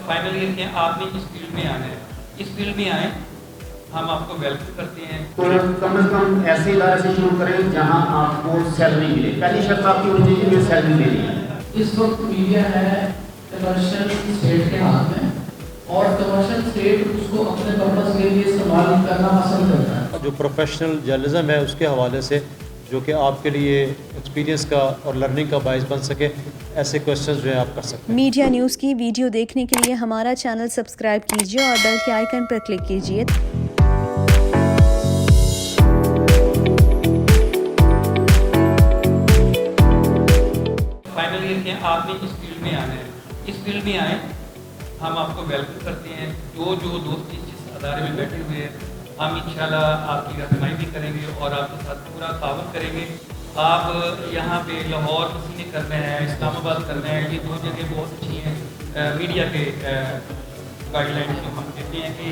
Final year के आपने इस फील्ड में आना है, इस फील्ड में आए, हम आपको वेलकम करते हैं। तो कम से कम ऐसे इदारे से शुरू करें जहां आपको सैलरी मिले। पहली शर्त आपकी होनी चाहिए कि सैलरी लेनी है। इस वक्त मीडिया है कमर्शियल स्टेट के हाथ में, और कमर्शियल स्टेट उसको अपने पर्पस के लिए इस्तेमाल करना पसंद करता है। जो प्रोफेशनल जर्नलिज्म है उसके हवाले से जो कि आपके लिए एक्सपीरियंस का और लर्निंग का बायस बन सके, ऐसे क्वेश्चंस जो है आप कर सकते हैं। मीडिया न्यूज़ की वीडियो देखने के लिए हमारा चैनल सब्सक्राइब कीजिए और बेल के आइकन पर क्लिक कीजिए। फाइनल ईयर के आपने इस फील्ड में आना है, इस फील्ड में आए, हम आपको वेलकम करते हैं। जो दोस्त जिस अदारे में बैठे हुए हैं, हम इंशाल्लाह आपकी रहनुमाई भी करेंगे और आपके साथ पूरा ताउन करेंगे। आप यहाँ पे लाहौर किसी ने करना है, इस्लामाबाद करना है, ये दो जगह बहुत अच्छी हैं। मीडिया के गाइडलाइन जो हम देते हैं कि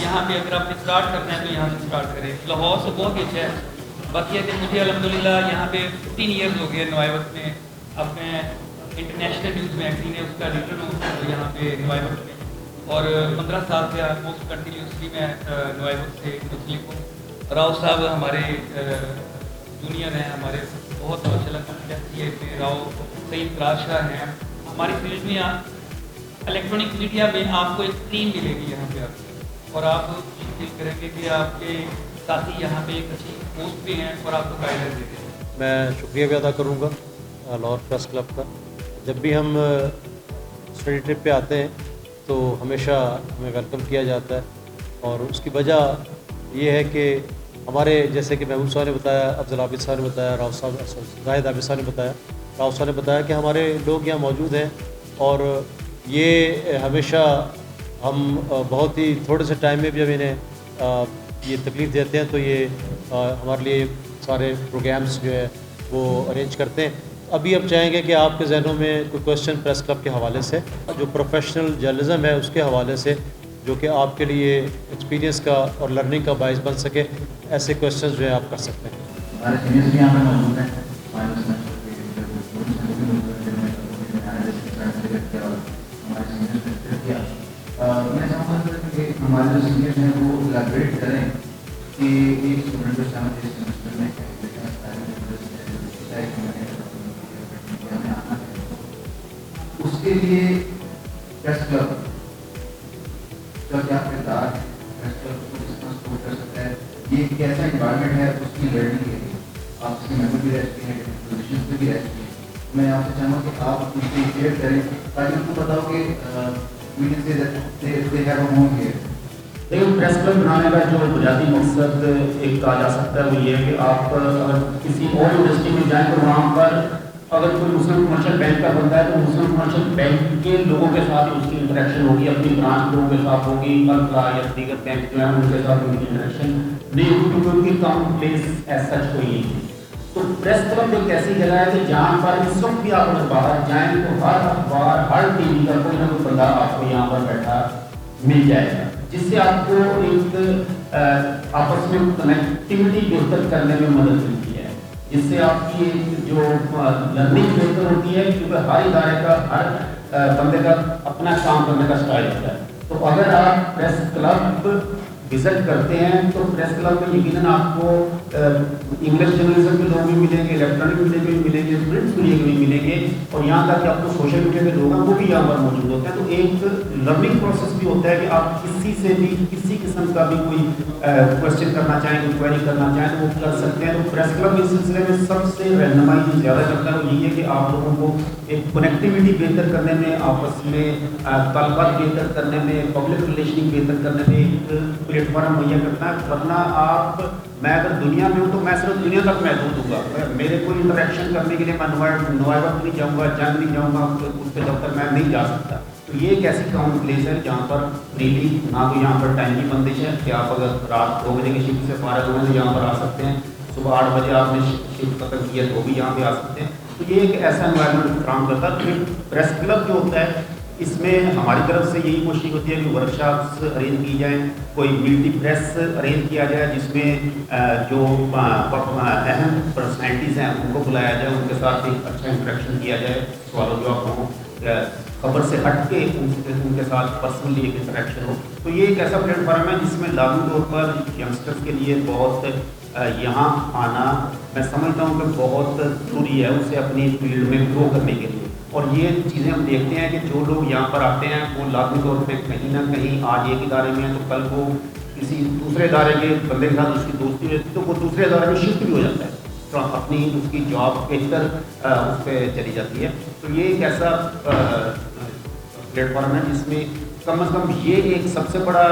यहाँ पे अगर आपने स्टार्ट करना है तो यहाँ से स्टार्ट करें। लाहौर से बहुत ही अच्छा है। बाकी है कि मुझे अल्हम्दुलिल्लाह यहाँ पे 15 ईयर्स हो गए नवाई वक्त में। अब मैं इंटरनेशनल न्यूज़ मैगजीन है उसका एडिटर हूँ यहाँ पे नवाई वक्त में, और 15 साल से मोस्ट कंटिन्यूसली मैं नवाई वक्त से मुतलिक हूँ। राव साहब हमारे जूनियर हैं, हमारे बहुत माशाल्लाह राव सईद राशा हैं। हमारी फील्ड में इलेक्ट्रॉनिक मीडिया में आपको एक टीम मिलेगी यहाँ पे आपको, और आप फील करेंगे कि आपके साथी यहाँ पे एक अच्छी पोस्ट भी हैं और आपको गाइडेंस देते हैं। मैं शुक्रिया भी अदा करूँगा लाहौर प्रेस क्लब का। जब भी हम स्टडी ट्रिप पे आते हैं तो हमेशा हमें वेलकम किया जाता है, और उसकी वजह ये है कि हमारे जैसे कि महबूब साहब ने बताया, अफजल आबिद साहब ने बताया, राव साहब जाहिद आबिद साहब ने बताया, राव साहब ने बताया कि हमारे लोग यहाँ मौजूद हैं, और ये हमेशा हम बहुत ही थोड़े से टाइम में भी जब इन्हें ये तकलीफ़ देते हैं तो ये हमारे लिए सारे प्रोग्राम्स जो है वो अरेंज करते हैं। अभी अब चाहेंगे कि आपके जहनों में कोई क्वेश्चन प्रेस क्लब के हवाले से, जो प्रोफेशनल जर्नलिज्म है उसके हवाले से, जो कि आपके लिए एक्सपीरियंस का और लर्निंग का बायस बन सके, ऐसे क्वेश्चंस जो है आप कर सकते हैं। हमारे सीनियर्स भी यहाँ पे मौजूद हैं। मैं चाहूँगा कि हमारे जो सीनियर्स हैं वो इलाबरेट करें कि एक स्टूडेंट जो चाहते हैं सेमेस्टर में उसके लिए प्रेस क्लब का क्या किरदार है, प्रेस क्लब को किस तरह सपोर्ट कर सकता है, ये कैसा इन्वायरमेंट है उसकी लर्निंग के लिए। आप इसके मेंबर भी रह चुके हैं, पोजिशन पे भी रह चुके हैं। मैं आपसे चाहूँगा कि आप इसकी शेयर करें ताकि उनको पता हो कि मीडिया से है वो होंगे। लेकिन प्रेस क्लब बनाने का जो बुनियादी मकसद एक कहा जा सकता है वो ये है कि आप अगर किसी और इंडस्ट्री में जाएँ तो वहाँ पर अगर कोई मुस्लिम कमर्शियल बैंक का बंदा है तो मुस्लिम कमर्शियल बैंक के लोगों के साथ उसकी इंटरेक्शन होगी, अपनी ब्रांच लोगों के साथ होगी, कल्पला या दीगर बैंक जो है उनके साथ उनकी इंटरेक्शन नहीं होगी, क्योंकि उनकी कॉमन प्लेस एज सच कोई नहीं है। तो प्रेस क्लब एक ऐसी जगह है कि जहाँ पर इस वक्त भी आप अगर बाहर जाएँ तो हर अखबार हर टीवी का कोई ना कोई बंदा आपको यहाँ पर बैठा मिल जाएगा, जिससे आपको एक आपस में कनेक्टिविटी बेहतर करने में मदद मिलती है, जिससे आपकी जो लर्निंग बेहतर होती है, क्योंकि हर इदारे का हर बंदे का अपना काम करने का स्टाइल होता है। तो अगर आप प्रेस क्लब विजिट करते हैं तो प्रेस क्लब में यकीनन आपको इंग्लिश जर्नलिज्म के लोग भी मिलेंगे, इलेक्ट्रॉनिक मीडिया के भी मिलेंगे, प्रिंट मीडिया के भी मिलेंगे, और यहाँ तक कि आपको सोशल मीडिया के लोग हैं वो भी यहाँ पर मौजूद होते हैं। तो एक लर्निंग प्रोसेस भी होता है कि आप किसी से भी किसी किस्म का भी कोई क्वेश्चन करना चाहें, कोई क्वेरी करना चाहें तो वो कर सकते हैं। तो प्रेस क्लब इस सिलसिले में सबसे रहनुमाई जो ज़्यादा करता है वो यही है कि आप लोगों को एक कनेक्टिविटी बेहतर करने में, आपस में ताल्लुकात बेहतर करने में, पब्लिक रिलेशनिंग बेहतर करने में एक प्लेटफॉर्म मुहैया करना है। वरना आप मैं अगर दुनिया में हूँ तो मैं सिर्फ दुनिया तक महदूद दूंगा, मेरे कोई इंटरेक्शन करने के लिए मैं नवाई वक्त नहीं जाऊँगा, जंग नहीं जाऊँगा, उसके दफ्तर मैं नहीं जा सकता। तो ये एक ऐसी कॉमन प्लेस है जहाँ पर फ्रीली ना तो यहाँ पर टाइम की बंदिश है कि आप अगर रात 2 बजे की शिफ्ट से फारिग हुए तो यहाँ पर आ सकते हैं, सुबह 8 बजे आपने शिफ्ट खत्म किया तो भी यहाँ पे आ सकते हैं। तो ये एक ऐसा एनवायरनमेंट फ्राहम करता है। फिर प्रेस क्लब जो होता है इसमें हमारी तरफ से यही कोशिश होती है कि वर्कशॉप्स अरेंज की जाएँ, कोई मल्टी प्रेस अरेंज किया जाए जिसमें जो अहम पर्सनैलिटीज़ हैं उनको बुलाया जाए, उनके साथ एक अच्छा इंटरेक्शन किया जाए, सवाल जवाब हो, खबर से हट के उनके साथ पर्सनली एक इंटरेक्शन हो। तो ये एक ऐसा प्लेटफॉर्म है जिसमें लाजमी तौर पर यंगस्टर्स के लिए बहुत यहाँ आना मैं समझता हूँ कि बहुत ज़रूरी है उसे अपनी फील्ड में ग्रो करने के लिए। और ये चीज़ें हम देखते हैं कि जो लोग यहाँ पर आते हैं वो लाजमी तौर पर कहीं ना कहीं आज एक इदारे में है तो कल को किसी दूसरे इदारे के बंदे के साथ उसकी दोस्ती हो जाती है तो वो दूसरे इदारे में शिफ्ट भी हो जाता है, तो अपनी उसकी जॉब बेहतर उस पर चली जाती है। तो ये एक ऐसा प्लेटफॉर्म है जिसमें कम से कम ये एक सबसे बड़ा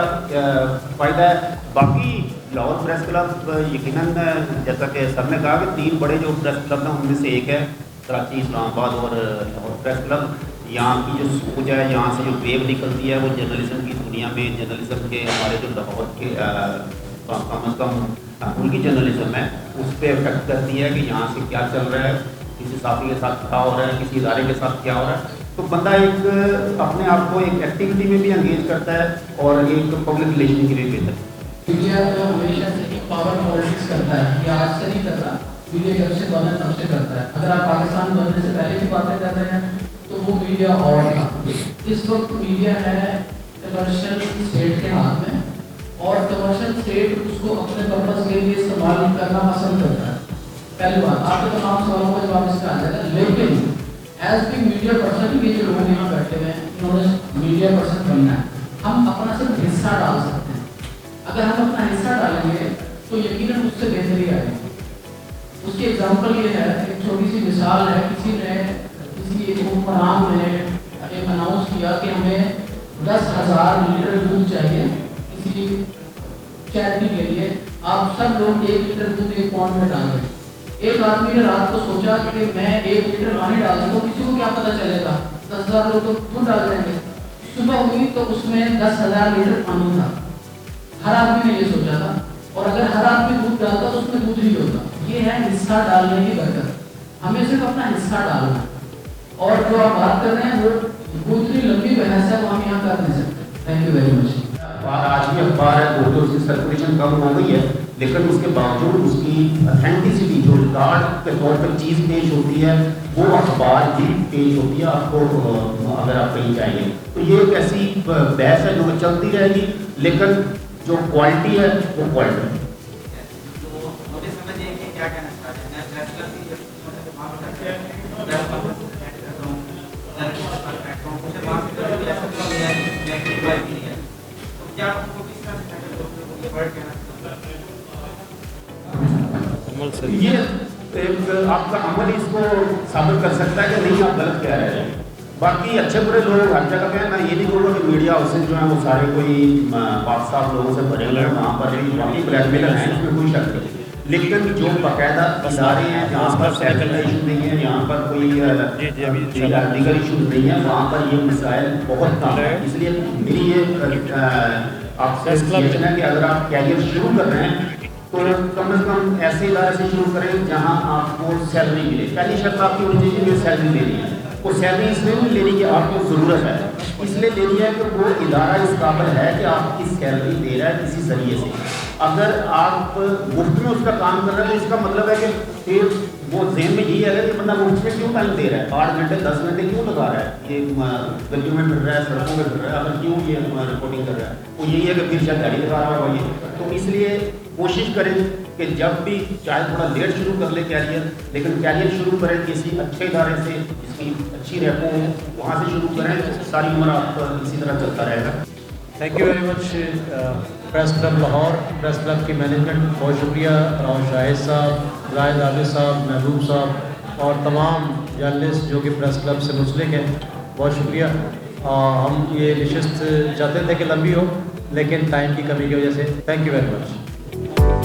फ़ायदा है। बाकी लाहौर प्रेस क्लब यकीनन जैसा कि सर ने कहा कि 3 बड़े जो प्रेस क्लब हैं उनमें से एक है कराची, इस्लामाबाद और लाहौर प्रेस क्लब। यहाँ की जो सोच है, यहाँ से जो वेव निकलती है वो जर्नलिज्म की दुनिया में जर्नलिज्म के हमारे जो लाहौर के कम से कम उनकी जर्नलिज्म है उस पर इफेक्ट करती है कि यहाँ से क्या चल रहा है, किसी साथी के साथ क्या हो रहा है, किसी इदारे के साथ क्या हो रहा है। तो बंदा एक अपने आप को एक एक्टिविटी में भी एंगेज करता है और एक पब्लिक रिलेशन के लिए बेहतर है। मीडिया तो हमेशा से एक पावर पॉलिटिक्स करता है, ये आज से नहीं कर रहा, मीडिया जब से बना तब से करता है। अगर आप पाकिस्तान बनने से पहले की बातें कर रहे हैं तो वो मीडिया और था। इस वक्त मीडिया है कमर्शियल स्टेट के हाथ में और कमर्शियल स्टेट उसको अपने पर्पस के लिए इस्तेमाल करना पसंद करता है। पहली बात, आपके तमाम सवालों का जवाब इसका आ जाएगा, लेकिन एज बी मीडिया पर्सन के जो लोग यहाँ बैठे हुए हैं इन्होंने मीडिया पर्सन बनना है, हम अपना सिर्फ हिस्सा डाल सकते हैं। अगर हम अपना हिस्सा डालेंगे तो यकीनन उससे बेहतरी आएगी। उसकी एग्जाम्पल ये है, एक छोटी सी मिसाल है, किसी ने किसी हुक्मरान ने एक अनाउंस किया कि हमें 10,000 लीटर दूध चाहिए किसी चैरिटी के लिए, आप सब लोग 1 लीटर दूध एक पॉन्ड में डाल दें। एक आदमी ने रात को सोचा कि मैं 1 लीटर पानी डाल दूँ तो किसी को क्या पता चलेगा, 10,000 लोग तो दूध डाल देंगे। सुबह हुई तो उसमें 10,000 लीटर पानी था। हर आदमी ने ये सोचा था और अगर हर आदमी दूध डालता तो उसमें दूध ही होता। ये है हिस्सा डालने की बरकत, हमें सिर्फ अपना हिस्सा डालना है। और जो आप बात कर रहे हैं वो इतनी लंबी बहस है वो हम यहाँ कर नहीं सकते। Thank you very much. आज भी अखबार है वो तो उसकी सर्कुलेशन कम हो गई है, लेकिन उसके बावजूद उसकी अथेंटिसिटी जो रिकॉर्ड के तौर पर चीज़ पेश होती है वो अखबार भी पेश होती है आपको अगर आप कहीं जाएंगे। तो ये एक ऐसी बहस है जो चलती रहेगी, लेकिन जो क्वालिटी है वो क्वालिटी है। ये एक आपका अमल इसको साबित कर सकता है कि नहीं आप गलत कह रहे हैं। बाकी अच्छे बुरे लोग हर जगह पे हैं, मैं ये नहीं कहूँगा कि मीडिया हाउसेज जो हैं वो सारे कोई पाक साफ लोगों से भरे हुए हैं, वहाँ पर बाकी ब्लैकमेलर हैं, इसमें कोई शक नहीं। लेकिन जो बाकायदा इदारे हैं जहाँ पर सैकल का इशू नहीं है, यहाँ पर कोई लीगल इशू नहीं है, वहाँ पर ये मसाइल बहुत कम है। इसलिए मेरी ये आपसे सजेशन है कि अगर आप कैरियर शुरू कर रहे हैं तो कम से कम ऐसे इदारे से शुरू करें जहाँ आपको सैलरी मिले। पहली शर्त आपकी होनी चाहिए कि सैलरी लेनी है। वो सैलरी इसलिए नहीं लेनी कि आपको ज़रूरत है, इसलिए लेनी है कि वो इदारा इस काबिल है कि आपकी सैलरी दे रहा है किसी जरिए से। अगर आप मुफ्त में उसका काम कर रहे हैं तो इसका मतलब है कि फिर वो जेहन में यही है कि बंदा मुफ्त में क्यों टाइम दे रहा है, 8 घंटे 10 घंटे क्यों लगा रहा है, ये गलियों में फिर रहा है, सड़कों में फिर रहा है, अगर क्यों ये रिपोर्टिंग कर रहा है, वो यही है कि फिर शायद गाड़ी लगा रहा होगा ये। तो इसलिए कोशिश करें कि जब भी चाहे थोड़ा लेट शुरू कर ले कैरियर, लेकिन कैरियर शुरू करें किसी अच्छे इदारे से जिसकी अच्छी रेपो हो, वहाँ से शुरू करें तो सारी उम्र आपका इसी तरह चलता रहेगा। Thank you very much press club Lahore, press club की मैनेजमेंट बहुत शुक्रिया, राव शाहिद साहब, जाहिद आबिद साहब, महबूब साहब और तमाम जर्नलिस्ट जो कि प्रेस क्लब से मुंसलिक हैं, बहुत शुक्रिया। हम ये नशिस्त चाहते थे कि लंबी हो, लेकिन टाइम की कमी की वजह से थैंक यू वेरी मच।